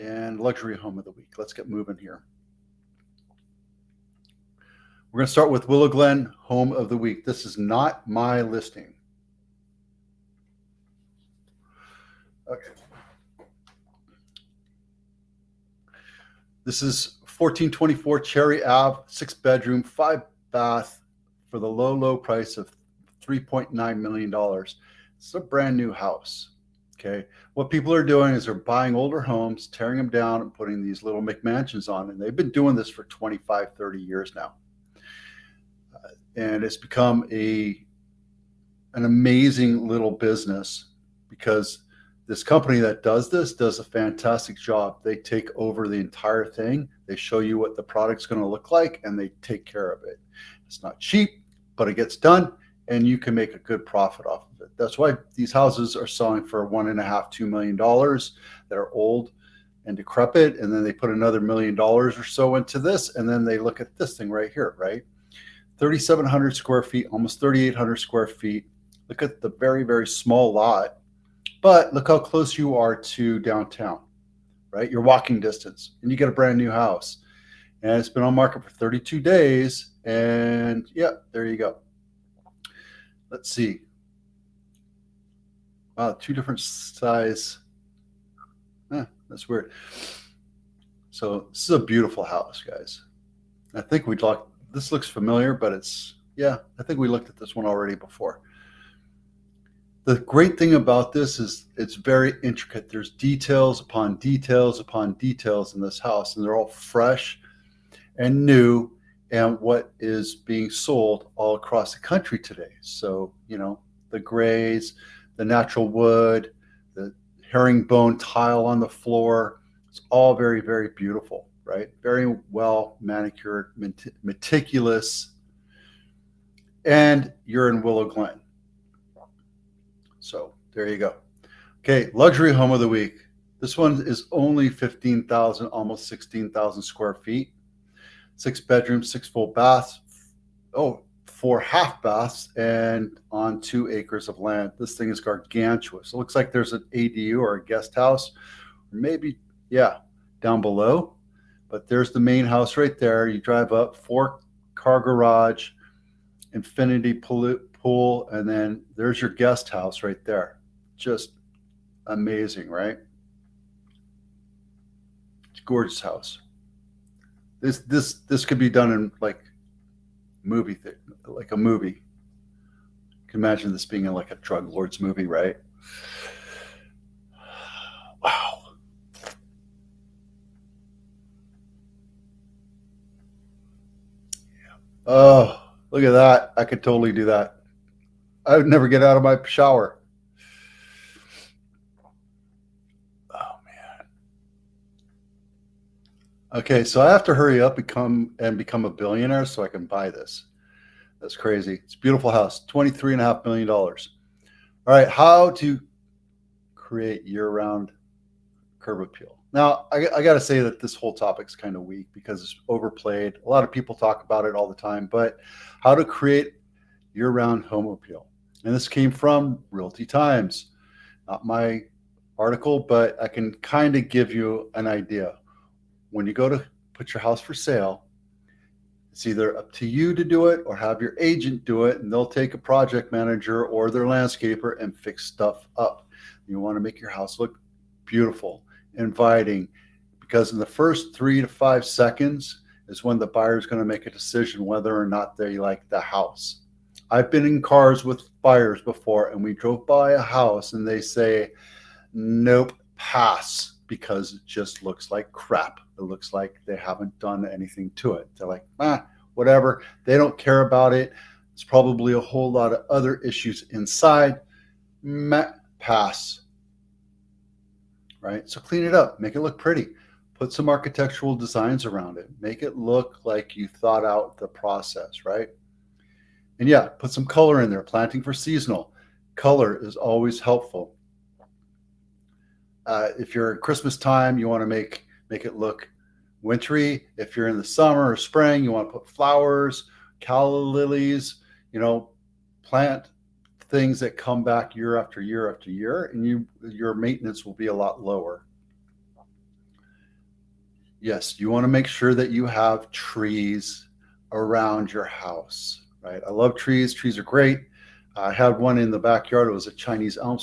and luxury home of the week. Let's get moving here. We're going to start with Willow Glen home of the week. This is not my listing. Okay. This is 1424 Cherry Ave, 6-bedroom, 5-bath for the low price of $3.9 million. It's a brand new house. Okay. What people are doing is they're buying older homes, tearing them down, and putting these little McMansions on. And they've been doing this for 25, 30 years now. And it's become an amazing little business because this company that does this does a fantastic job. They take over the entire thing. They show you what the product's going to look like, and they take care of it. It's not cheap, but it gets done, and you can make a good profit off of it. That's why these houses are selling for $1.5–2 million that are old and decrepit, and then they put another $1 million or so into this, and then they look at this thing right here, right? 3,700 square feet, almost 3,800 square feet. Look at the very, very small lot. But look how close you are to downtown, right? You're walking distance, and you get a brand new house. And it's been on market for 32 days. And yeah, there you go. Let's see. Wow, 2 different size. That's weird. So this is a beautiful house, guys. I think we talked. This looks familiar, but I think we looked at this one already before. The great thing about this is it's very intricate. There's details upon details upon details in this house, and they're all fresh and new, and what is being sold all across the country today. So, the grays, the natural wood, the herringbone tile on the floor, it's all very, very beautiful, right? Very well manicured, meticulous, and you're in Willow Glen. So there you go. Okay, luxury home of the week. This one is only 15,000, almost 16,000 square feet. 6 bedrooms, 6 full baths. 4 half baths, and on 2 acres of land. This thing is gargantuous. It looks like there's an ADU or a guest house, maybe, down below. But there's the main house right there. You drive up, 4-car garage, infinity pool, and then there's your guest house right there. Just amazing, right? It's a gorgeous house. This could be done in like a movie. You can imagine this being in like a drug lord's movie, right? Wow. Oh, look at that. I could totally do that. I would never get out of my shower. Oh man. Okay, so I have to hurry up become a billionaire so I can buy this. That's crazy. It's a beautiful house, $23.5 million. All right, how to create year-round curb appeal. Now, I got to say that this whole topic's kind of weak because it's overplayed. A lot of people talk about it all the time, but how to create year-round home appeal. And this came from Realty Times, not my article, but I can kind of give you an idea. When you go to put your house for sale, it's either up to you to do it or have your agent do it, and they'll take a project manager or their landscaper and fix stuff up. You want to make your house look beautiful, inviting, because in the first 3 to 5 seconds is when the buyer is going to make a decision whether or not they like the house. I've been in cars with buyers before, and we drove by a house and they say, nope, pass, because it just looks like crap. It looks like they haven't done anything to it. They're like, whatever. They don't care about it. It's probably a whole lot of other issues inside. Pass. Right? So clean it up. Make it look pretty. Put some architectural designs around it. Make it look like you thought out the process, right? And put some color in there. Planting for seasonal. Color is always helpful. If you're at Christmas time, you want to make it look wintry. If you're in the summer or spring, you want to put flowers, calla lilies, plant things that come back year after year after year, and your maintenance will be a lot lower. Yes, you want to make sure that you have trees around your house, right? I love trees. Trees are great. I had one in the backyard. It was a Chinese elm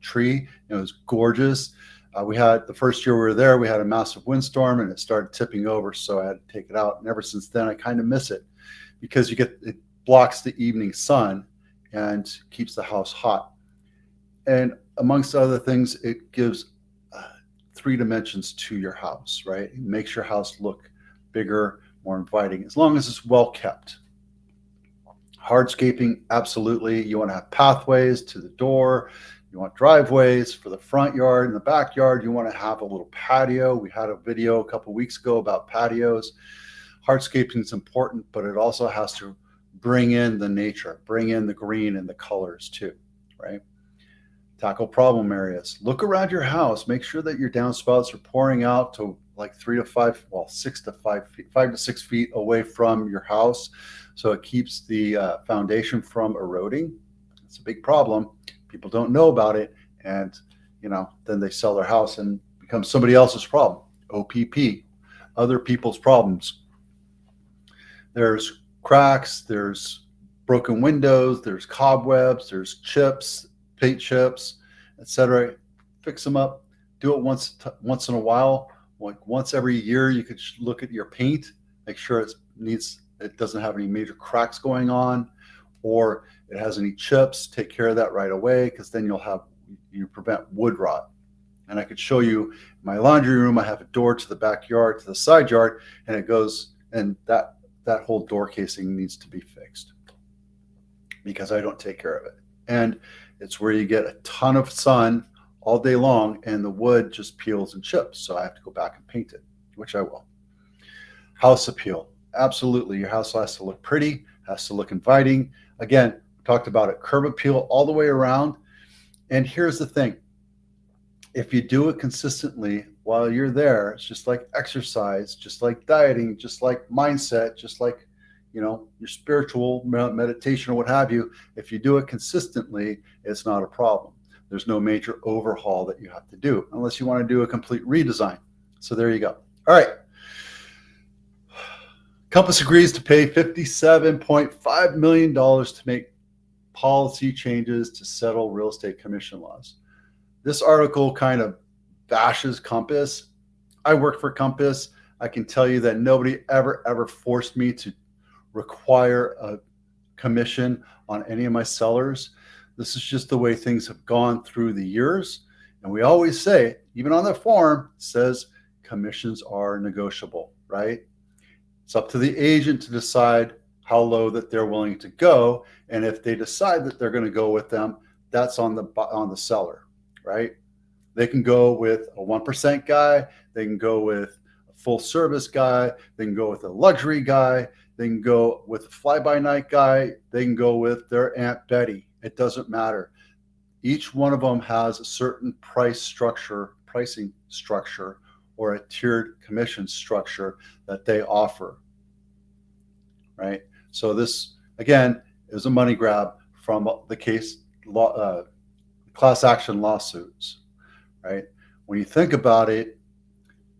tree. It was gorgeous. We had the first year we were there, we had a massive windstorm and it started tipping over, so I had to take it out. And ever since then, I kind of miss it because it blocks the evening sun and keeps the house hot. And amongst other things, it gives three dimensions to your house, right? It makes your house look bigger, more inviting, as long as it's well kept. Hardscaping, absolutely. You want to have pathways to the door. You want driveways for the front yard and the backyard. You want to have a little patio. We had a video a couple weeks ago about patios. Hardscaping is important, but it also has to bring in the nature, bring in the green and the colors too, right? Tackle problem areas. Look around your house. Make sure that your downspouts are pouring out to like 6 to 5 feet, 5 to 6 feet away from your house, so it keeps the foundation from eroding. It's a big problem. People don't know about it, and then they sell their house and becomes somebody else's problem. OPP, other people's problems. There's cracks. There's broken windows. There's cobwebs. There's chips, paint chips, etc. Fix them up. Do it once in a while. Like once every year, you could look at your paint, make sure it doesn't have any major cracks going on, or it has any chips. Take care of that right away, because then you prevent wood rot. And I could show you in my laundry room. I have a door to the backyard, to the side yard, and it goes, and that whole door casing needs to be fixed because I don't take care of it. And it's where you get a ton of sun all day long, and the wood just peels and chips. So I have to go back and paint it, which I will. House appeal. Absolutely. Your house has to look pretty, has to look inviting. Again, we talked about it. Curb appeal all the way around. And here's the thing. If you do it consistently while you're there, it's just like exercise, just like dieting, just like mindset, just like your spiritual meditation or what have you. If you do it consistently, it's not a problem. There's no major overhaul that you have to do unless you want to do a complete redesign. So there you go. All right. Compass agrees to pay $57.5 million to make policy changes to settle real estate commission laws. This article kind of bashes Compass. I work for Compass. I can tell you that nobody ever forced me to require a commission on any of my sellers. This is just the way things have gone through the years. And we always say, even on the form, it says commissions are negotiable, right? It's up to the agent to decide how low that they're willing to go. And if they decide that they're going to go with them, that's on the seller, right? They can go with a 1% guy. They can go with a full service guy. They can go with a luxury guy. They can go with a fly-by-night guy. They can go with their Aunt Betty. It doesn't matter. Each one of them has a certain pricing structure, or a tiered commission structure that they offer, right? So this, again, is a money grab from the class action lawsuits, right? When you think about it,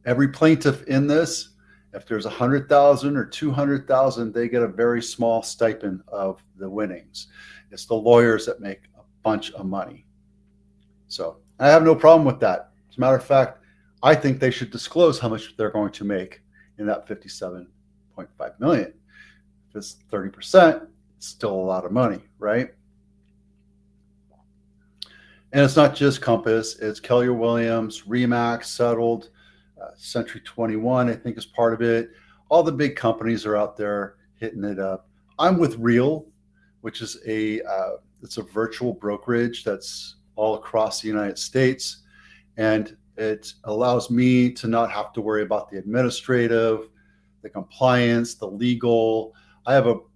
every plaintiff in this, if there's 100,000 or 200,000, they get a very small stipend of the winnings. It's the lawyers that make a bunch of money. So I have no problem with that. As a matter of fact, I think they should disclose how much they're going to make in that $57.5 million. If it's 30%, it's still a lot of money, right? And it's not just Compass. It's Keller Williams, Remax settled, Century 21, I think, is part of it. All the big companies are out there hitting it up. I'm with Real, which is it's a virtual brokerage that's all across the United States. And it allows me to not have to worry about the administrative, the compliance, the legal.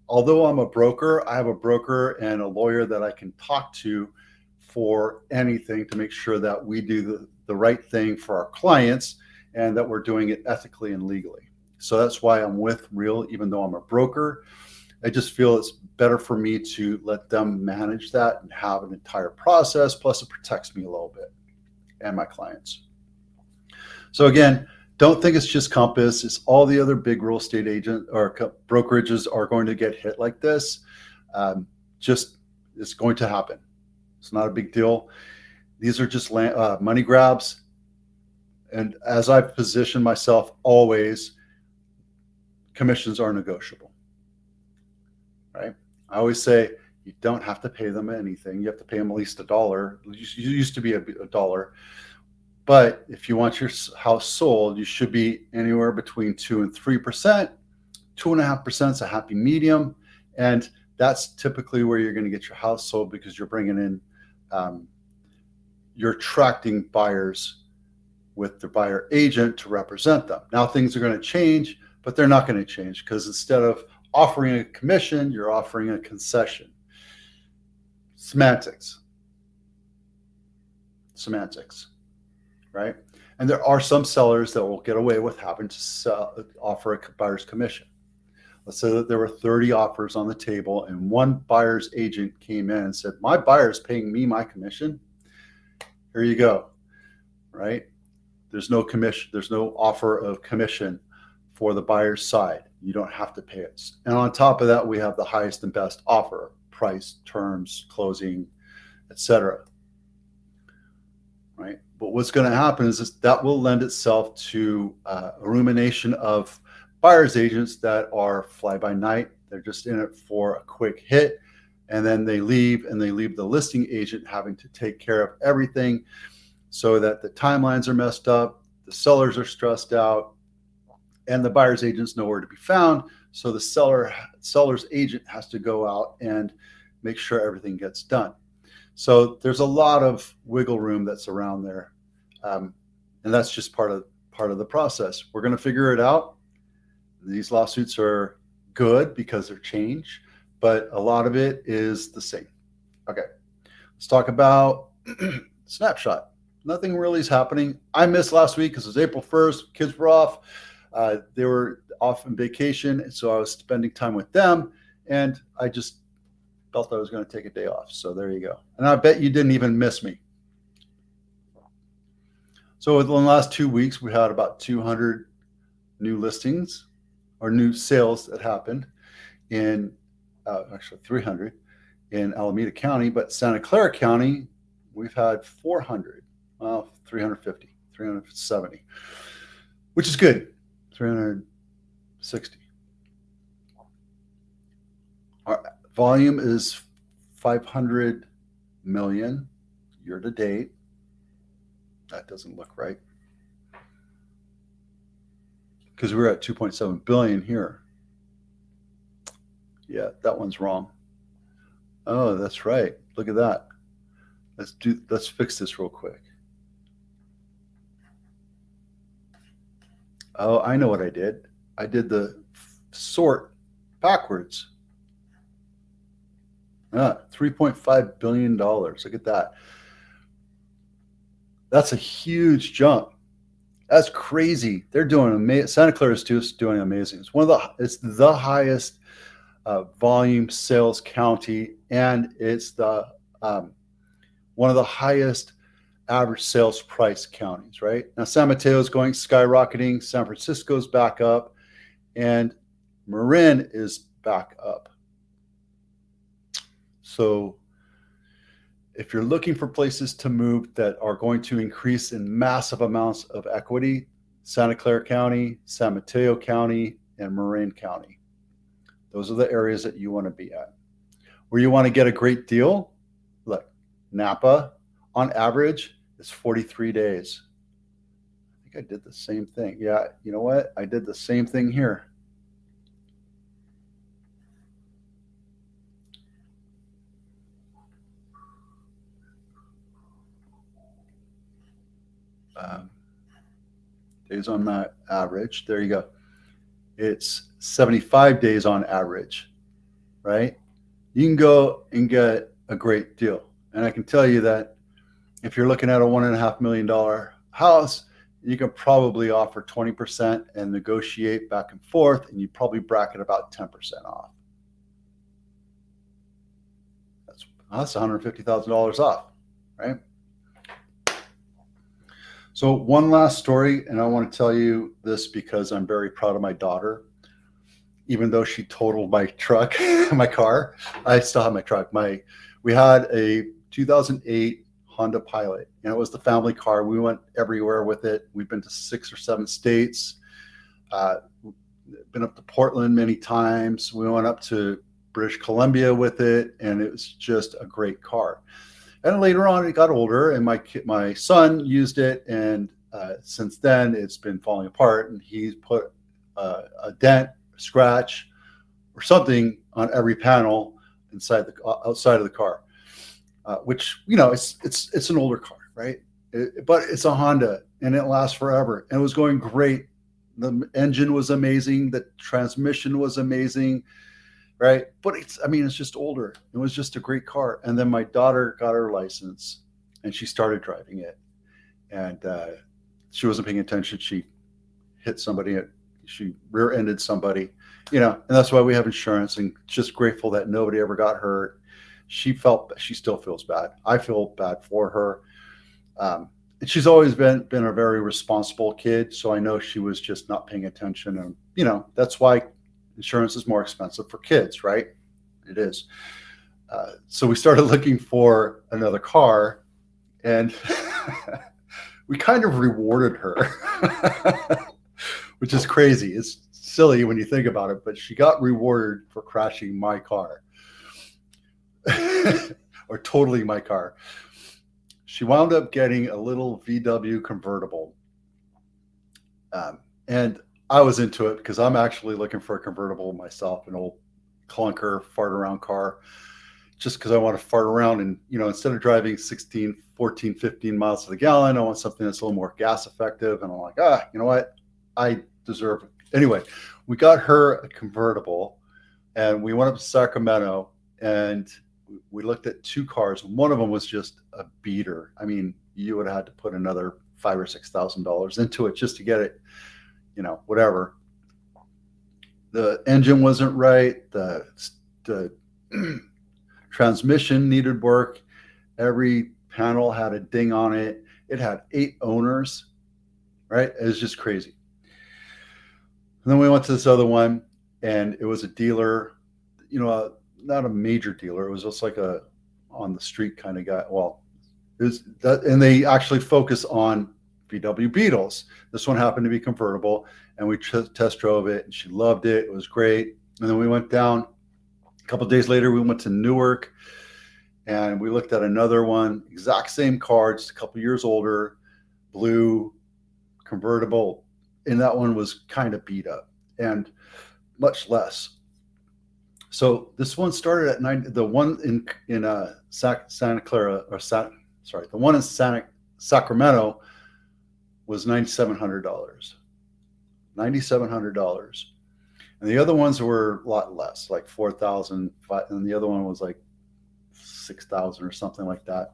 Although I'm a broker, I have a broker and a lawyer that I can talk to for anything to make sure that we do the right thing for our clients and that we're doing it ethically and legally. So that's why I'm with Real, even though I'm a broker. I just feel it's better for me to let them manage that and have an entire process. Plus, it protects me a little bit and my clients. So again, Don't think it's just Compass. It's all the other big real estate agent or brokerages are going to get hit like this. Just it's going to happen. It's not a big deal. These are just money grabs. And as I've positioned myself always, commissions are negotiable, right? I always say you don't have to pay them anything. You have to pay them at least $1. It used to be $1. But if you want your house sold, you should be anywhere between 2 and 3%. 2.5% is a happy medium. And that's typically where you're going to get your house sold because you're bringing in, you're attracting buyers with the buyer agent to represent them. Now things are going to change, but they're not going to change because instead of offering a commission, you're offering a concession. Semantics, right? And there are some sellers that will get away with having to offer a buyer's commission. Let's say that there were 30 offers on the table and one buyer's agent came in and said, my buyer is paying me my commission. Here you go, right? There's no commission. There's no offer of commission for the buyer's side. You don't have to pay it. And on top of that, we have the highest and best offer, price, terms, closing, etc. Right? But what's going to happen is that will lend itself to a rumination of buyer's agents that are fly by night. They're just in it for a quick hit, and then they leave, and they leave the listing agent having to take care of everything so that the timelines are messed up, the sellers are stressed out, and the buyer's agent's nowhere to be found. So the seller's agent has to go out and make sure everything gets done. So there's a lot of wiggle room that's around there, and that's just part of the process. We're going to figure it out. These lawsuits are good because they're change, but a lot of it is the same. Okay, let's talk about snapshot. Nothing really is happening. I missed last week because it was April 1st. Kids were off. They were off on vacation, so I was spending time with them, and I just felt I was going to take a day off. So there you go. And I bet you didn't even miss me. So within the last 2 weeks, we had about 200 new listings or new sales that happened in, actually 300 in Alameda County, but Santa Clara County, we've had 400, 350, 370, which is good, 360. Our volume is 500 million year to date. That doesn't look right, because we're at 2.7 billion here. Yeah, that one's wrong. Oh, that's right. Look at that. Let's fix this real quick. Oh, I know what I did. I did the sort backwards. $3.5 billion. Look at that. That's a huge jump. That's crazy. They're doing amazing. Santa Clara is just doing amazing. It's the highest volume sales county, and it's the one of the highest average sales price counties. Right now, San Mateo is going skyrocketing. San Francisco's back up, and Marin is back up. So if you're looking for places to move that are going to increase in massive amounts of equity, Santa Clara County, San Mateo County, and Marin County. Those are the areas that you want to be at. Where you want to get a great deal, look, Napa, on average, is 43 days. I think I did the same thing. Yeah, you know what? I did the same thing here. Days on that average. There you go. It's 75 days on average, right? You can go and get a great deal. And I can tell you that if you're looking at a $1.5 million house, you can probably offer 20% and negotiate back and forth, and you probably bracket about 10% off. That's $150,000 off, right? So one last story, and I want to tell you this because I'm very proud of my daughter. Even though she totaled my truck, my car, I still have my truck. We had a 2008 Honda Pilot, and it was the family car. We went everywhere with it. We've been to 6 or 7 states. Uh, been up to Portland many times. We went up to British Columbia with it, and it was just a great car. And later on, it got older, and my son used it, and since then, it's been falling apart. And he's put a dent, scratch, or something on every panel outside of the car, which it's an older car, right? But it's a Honda, and it lasts forever, and it was going great. The engine was amazing, the transmission was amazing, right? But it's just older. It was just a great car. And then my daughter got her license, and she started driving it, and she wasn't paying attention. She hit somebody. She rear-ended somebody, and that's why we have insurance, and just grateful that nobody ever got hurt. She still feels bad. I feel bad for her. And she's always been a very responsible kid. So I know she was just not paying attention. And, that's why insurance is more expensive for kids, right? It is. So we started looking for another car, and we kind of rewarded her, which is crazy. It's silly when you think about it, but she got rewarded for crashing my car or totaling my car. She wound up getting a little VW convertible. And I was into it because I'm actually looking for a convertible myself, an old clunker, fart around car, just because I want to fart around. And, instead of driving 16, 14, 15 miles to the gallon, I want something that's a little more gas effective. And I'm like, you know what? I deserve it. Anyway, we got her a convertible, and we went up to Sacramento, and we looked at 2 cars, and one of them was just a beater. I mean, you would have had to put another $5,000 or $6,000 into it just to get it, whatever. The engine wasn't right. The transmission needed work. Every panel had a ding on it. It had 8 owners, right? It was just crazy. And then we went to this other one, and it was a dealer, not a major dealer. It was just like a on the street kind of guy. Well, it was that, and they actually focus on VW Beetles. This one happened to be convertible, and we test drove it, and she loved it. It was great. And then we went down. A couple of days later, we went to Newark, and we looked at another one, exact same car, just a couple years older, blue, convertible, and that one was kind of beat up and much less. So this one started at 9. The one in Santa Clara, the one in Sacramento was $9,700. $9,700, and the other ones were a lot less, like 4,000, and the other one was like 6,000 or something like that.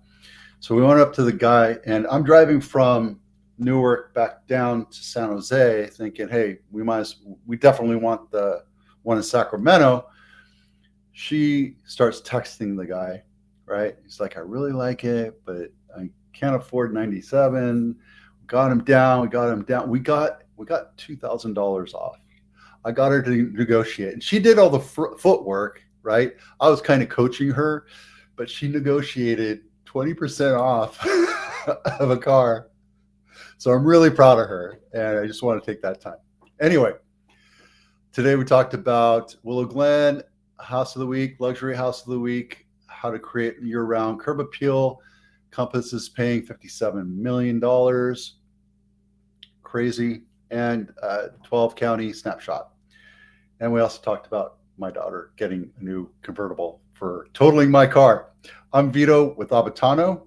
So we went up to the guy, and I'm driving from Newark back down to San Jose, thinking, hey, we definitely want the one in Sacramento. She starts texting the guy, right? He's like, I really like it, but I can't afford 97. Got him down. We got $2,000 off. I got her to negotiate, and she did all the footwork, right? I was kind of coaching her, but she negotiated 20% off of a car. So I'm really proud of her, and I just want to take that time. Anyway, today we talked about Willow Glen, House of the Week, Luxury House of the Week, how to create year-round curb appeal. Compass is paying $57 million. Crazy. And 12 county snapshot. And we also talked about my daughter getting a new convertible for totaling my car. I'm Vito with Abitano.